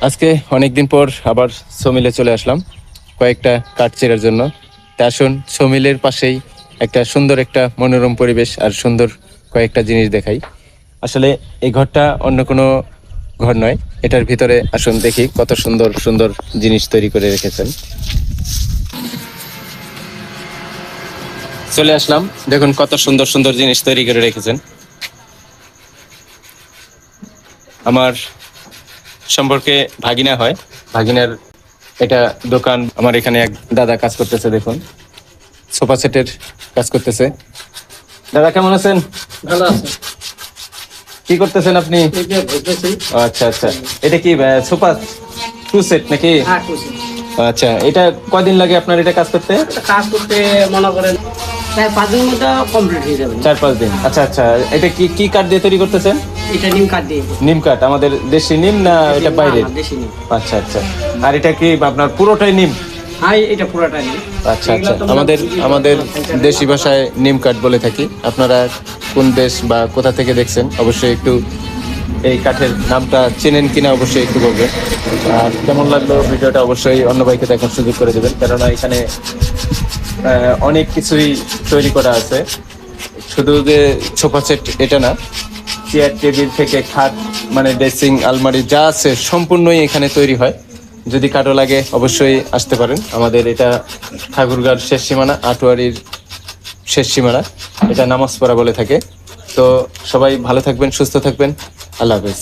আজকে অনেকদিন পর আবার সমিলে চলে আসলাম কয়েকটা কাঠ চেরার জন্য। তা আসুন সমিলের পাশেই একটা সুন্দর একটা মনোরম পরিবেশ আর সুন্দর কয়েকটা জিনিস দেখাই। আসলে এই ঘরটা অন্য কোনো ঘর নয়, এটার ভিতরে আসুন দেখি কত সুন্দর সুন্দর জিনিস তৈরি করে রেখেছেন। চলে আসলাম, দেখুন কত সুন্দর সুন্দর জিনিস তৈরি করে রেখেছেন। আমার সম্পর্কে ভাগিনা হয়, ভাগিনার এটা দোকান। আমার এখানে এক দাদা কাজ করতেছে, দেখুন সোফা সেটের কাজ করতেছে। দাদা কেমন আছেন? ভালো আছে। কি করতেছেন আপনি? এই যে বলতেছি, আচ্ছা আচ্ছা, এটা কি সোফা টু সেট নাকি? হ্যাঁ করছি। আচ্ছা, এটা কয়দিন লাগে আপনার এটা কাজ করতে? এটা কাজ করতে মনে করেন প্রায় 5 দিনের মধ্যে কমপ্লিট হয়ে যাবে। 4-5 দিন। আচ্ছা আচ্ছা, এটা কি কি কাঠ দিয়ে তৈরি করতেছেন? এটা নিম কাঠ দিয়ে। নিম কাঠ, আমাদের দেশি নিম না এটা বাইরের? দেশি নিম। আচ্ছা আচ্ছা, আর এটা কি আপনার পুরোটাই নিম? হ্যাঁ এটা পুরোটা নিম। আচ্ছা আচ্ছা, আমাদের দেশি ভাষায় নিম কাঠ বলে থাকি। আপনারা কোন দেশ বা কোথা থেকে দেখছেন অবশ্যই একটু এই কাঠের নামটা চেনেন কিনা অবশ্যই একটু বলবেন। আর কেমন লাগলো ভিডিওটা অবশ্যই অন্য ভাইকে দেখার সুযোগ করে দেবেন, কেননা এখানে অনেক কিছুই তৈরি করা আছে। শুধু যে সোফা সেট এটা না, চেয়ার টেবিল থেকে খাট, মানে ড্রেসিং আলমারি যা আছে সম্পূর্ণই এখানে তৈরি হয়। যদি কারো লাগে অবশ্যই আসতে পারেন। আমাদের এটা ঠাকুরগাঁর শেষ সীমানা, আটোয়ারির শেষ সীমানা, এটা নামাজপাড়া বলে থাকে। তো সবাই ভালো থাকবেন, সুস্থ থাকবেন, আল্লাহ হাফেজ।